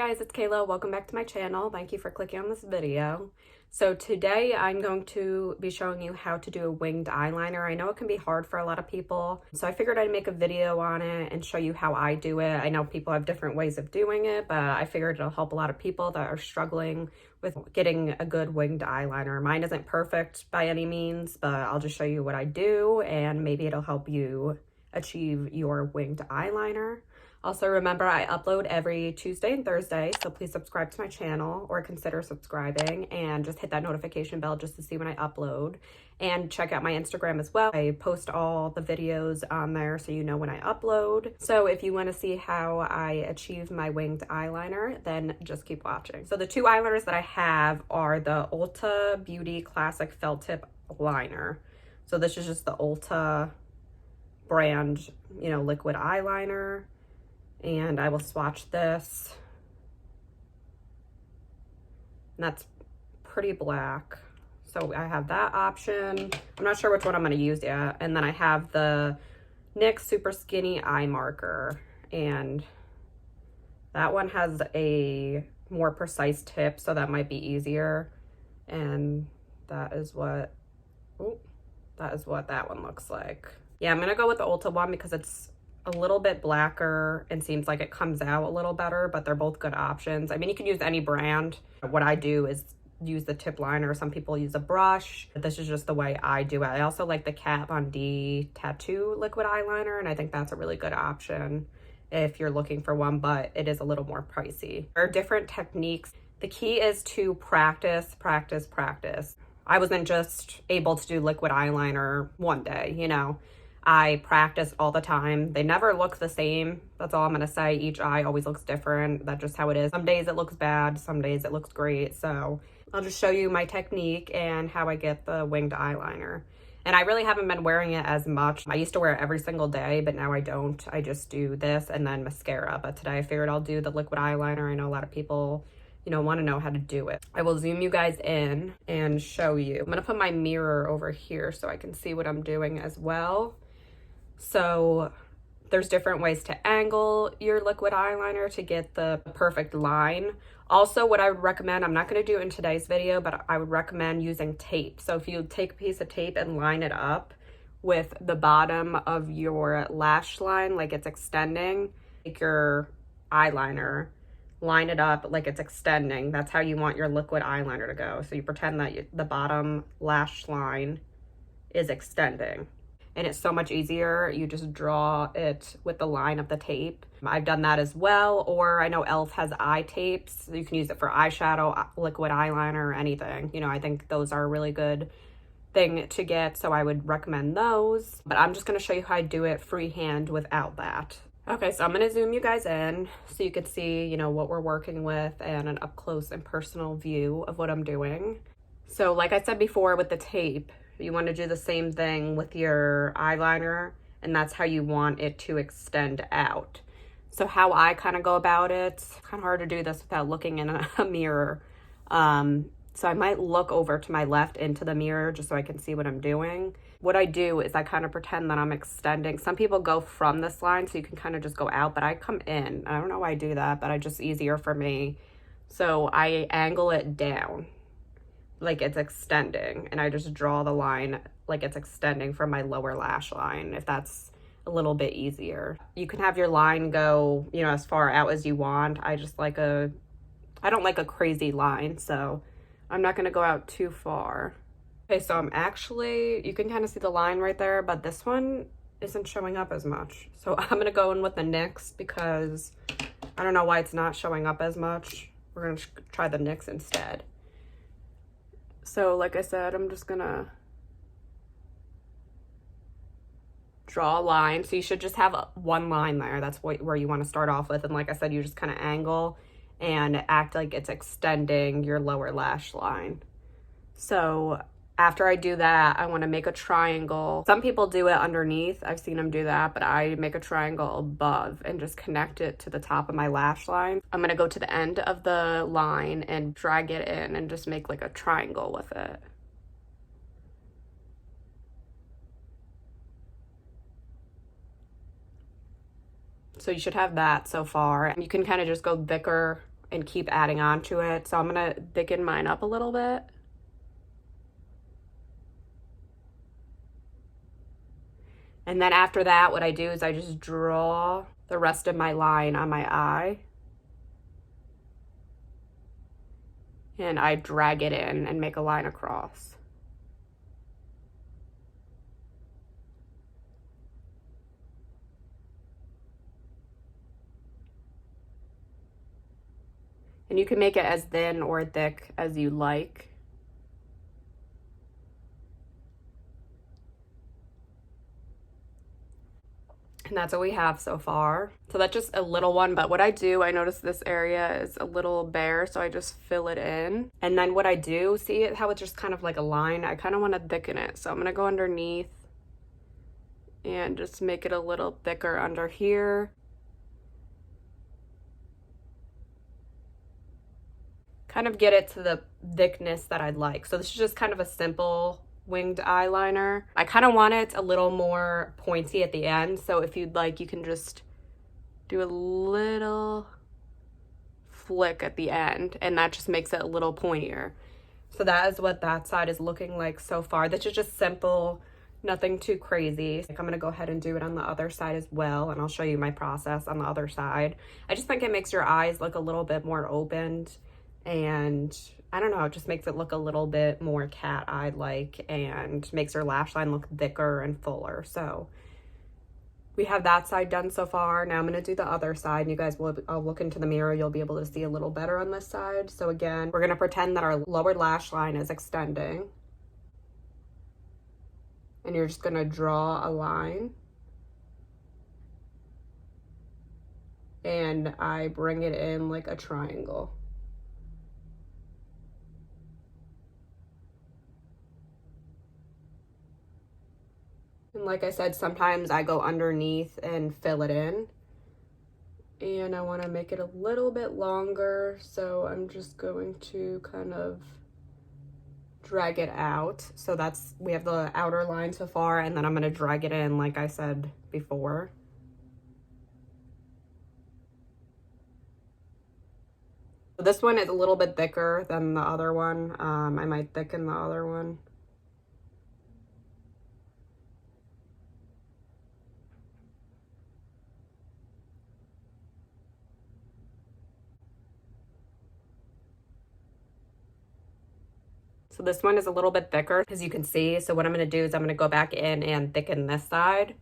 guys, it's Kayla. Welcome back to my channel. Thank you for clicking on this video. So today I'm going to be showing you how to do a winged eyeliner. I know it can be hard for a lot of people, so I figured I'd make a video on it and show you how I do it. I know people have different ways of doing it, but I figured it'll help a lot of people that are struggling with getting a good winged eyeliner. Mine isn't perfect by any means, but I'll just show you what I do and maybe it'll help you achieve your winged eyeliner. Also, remember, I upload every Tuesday and Thursday, so please subscribe to my channel or consider subscribing and just hit that notification bell just to see when I upload. And check out my Instagram as well. I post all the videos on there so you know when I upload. So if you want to see how I achieve my winged eyeliner, then just keep watching. So the two eyeliners that I have are the Ulta Beauty Classic Felt Tip Liner. So this is just the Ulta brand, liquid eyeliner. And I will swatch this. And that's pretty black. So I have that option. I'm not sure which one I'm going to use yet. And then I have the NYX Super Skinny Eye Marker. And that one has a more precise tip, so that might be easier. And that is what that one looks like. Yeah, I'm going to go with the Ulta one because it's a little bit blacker and seems like it comes out a little better, but they're both good options. I mean, you could use any brand. What I do is use the tip liner. Some people use a brush, but this is just the way I do it. I also like the Kat Von D Tattoo liquid eyeliner, and I think that's a really good option if you're looking for one, but it is a little more pricey. There are different techniques. The key is to practice, practice, practice. I wasn't just able to do liquid eyeliner one day, I practice all the time. They never look the same. That's all I'm going to say. Each eye always looks different. That's just how it is. Some days it looks bad. Some days it looks great. So I'll just show you my technique and how I get the winged eyeliner. And I really haven't been wearing it as much. I used to wear it every single day, but now I don't. I just do this and then mascara. But today I figured I'll do the liquid eyeliner. I know a lot of people want to know how to do it. I will zoom you guys in and show you. I'm going to put my mirror over here so I can see what I'm doing as well. So there's different ways to angle your liquid eyeliner to get the perfect line. Also, what I would recommend, I'm not going to do it in today's video, but I would recommend using tape. So if you take a piece of tape and line it up with the bottom of your lash line like it's extending, take your eyeliner, line it up like it's extending. That's how you want your liquid eyeliner to go. So you pretend that the bottom lash line is extending. And it's so much easier. You just draw it with the line of the tape. I've done that as well. Or I know e.l.f. has eye tapes. You can use it for eyeshadow, liquid eyeliner, or anything. I think those are a really good thing to get. So I would recommend those. But I'm just going to show you how I do it freehand without that. Okay, so I'm going to zoom you guys in so you can see, what we're working with and an up close and personal view of what I'm doing. So like I said before with the tape, you want to do the same thing with your eyeliner, and that's how you want it to extend out. So how I kind of go about it, it's kind of hard to do this without looking in a mirror. So I might look over to my left into the mirror just so I can see what I'm doing. What I do is I kind of pretend that I'm extending. Some people go from this line so you can kind of just go out, but I come in. I don't know why I do that, but it's just easier for me. So I angle it down like it's extending, and I just draw the line like it's extending from my lower lash line, if that's a little bit easier. You can have your line go, as far out as you want. I don't like a crazy line, so I'm not going to go out too far. Okay, so you can kind of see the line right there, but this one isn't showing up as much. So I'm going to go in with the NYX because I don't know why it's not showing up as much. We're going to try the NYX instead. So like I said, I'm just gonna draw a line. So you should just have one line there. That's where you want to start off with. And like I said, you just kind of angle and act like it's extending your lower lash line. So after I do that, I want to make a triangle. Some people do it underneath. I've seen them do that, but I make a triangle above and just connect it to the top of my lash line. I'm going to go to the end of the line and drag it in and just make like a triangle with it. So you should have that so far. You can kind of just go thicker and keep adding on to it. So I'm gonna thicken mine up a little bit. And then after that, what I do is I just draw the rest of my line on my eye. And I drag it in and make a line across. And you can make it as thin or thick as you like. And that's what we have so far. So that's just a little one, but what I do, I notice this area is a little bare, so I just fill it in. And then what I do, see how it's just kind of like a line? I kind of want to thicken it. So I'm gonna go underneath and just make it a little thicker under here. Kind of get it to the thickness that I'd like. So this is just kind of a simple winged eyeliner. I kind of want it a little more pointy at the end, so if you'd like, you can just do a little flick at the end, and that just makes it a little pointier. So that is what that side is looking like so far. This is just simple, nothing too crazy. I'm gonna go ahead and do it on the other side as well, and I'll show you my process on the other side. I just think it makes your eyes look a little bit more opened, and I don't know, it just makes it look a little bit more cat-eyed like, and makes your lash line look thicker and fuller. So we have that side done so far. Now I'm gonna do the other side, and you guys will, I'll look into the mirror, you'll be able to see a little better on this side. So again, we're gonna pretend that our lower lash line is extending, and you're just gonna draw a line, and I bring it in like a triangle. And like I said, sometimes I go underneath and fill it in. And I want to make it a little bit longer, so I'm just going to kind of drag it out. So that's, we have the outer line so far, and then I'm going to drag it in like I said before. This one is a little bit thicker than the other one. I might thicken the other one. So this one is a little bit thicker, as you can see. So what I'm going to do is I'm going to go back in and thicken this side.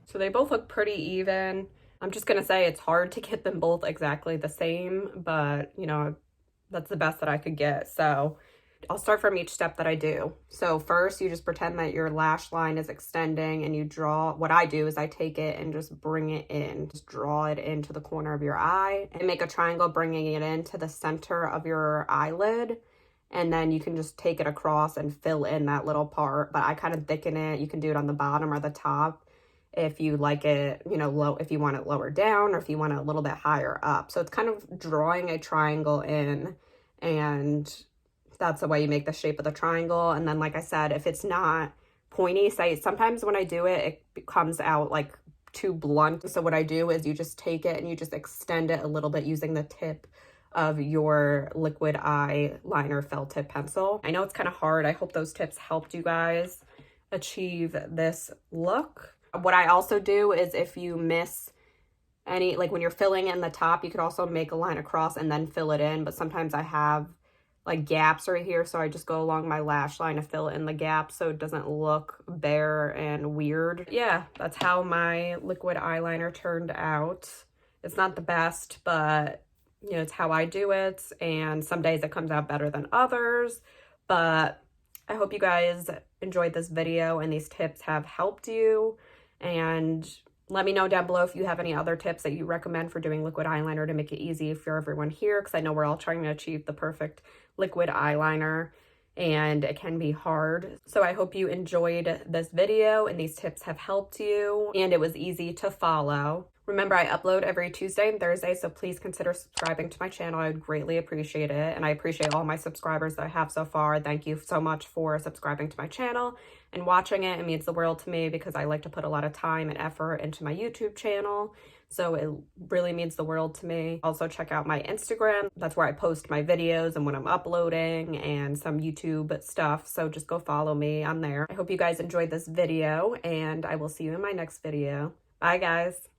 So they both look pretty even. I'm just going to say it's hard to get them both exactly the same, but you know, that's the best that I could get. So I'll start from each step that I do. So first, you just pretend that your lash line is extending, and you draw. What I do is I take it and just bring it in. Just draw it into the corner of your eye and make a triangle, bringing it into the center of your eyelid. And then you can just take it across and fill in that little part. But I kind of thicken it. You can do it on the bottom or the top if you like it, you know, low, if you want it lower down, or if you want it a little bit higher up. So it's kind of drawing a triangle in, and that's the way you make the shape of the triangle. And then, like I said, if it's not pointy, sometimes when I do it, it comes out like too blunt. So what I do is you just take it and you just extend it a little bit using the tip of your liquid eyeliner felt tip pencil. I know it's kind of hard. I hope those tips helped you guys achieve this look. What I also do is if you miss any, like when you're filling in the top, you could also make a line across and then fill it in. But sometimes I have like gaps right here, so I just go along my lash line to fill in the gaps so it doesn't look bare and weird. Yeah, that's how my liquid eyeliner turned out. It's not the best, but you know, it's how I do it, and some days it comes out better than others. But I hope you guys enjoyed this video and these tips have helped you, and let me know down below if you have any other tips that you recommend for doing liquid eyeliner to make it easy for everyone here, because I know we're all trying to achieve the perfect liquid eyeliner and it can be hard. So I hope you enjoyed this video and these tips have helped you and it was easy to follow. Remember, I upload every Tuesday and Thursday, so please consider subscribing to my channel. I would greatly appreciate it. And I appreciate all my subscribers that I have so far. Thank you so much for subscribing to my channel and watching it. It means the world to me because I like to put a lot of time and effort into my YouTube channel. So it really means the world to me. Also check out my Instagram. That's where I post my videos and when I'm uploading and some YouTube stuff. So just go follow me on there. I hope you guys enjoyed this video and I will see you in my next video. Bye guys.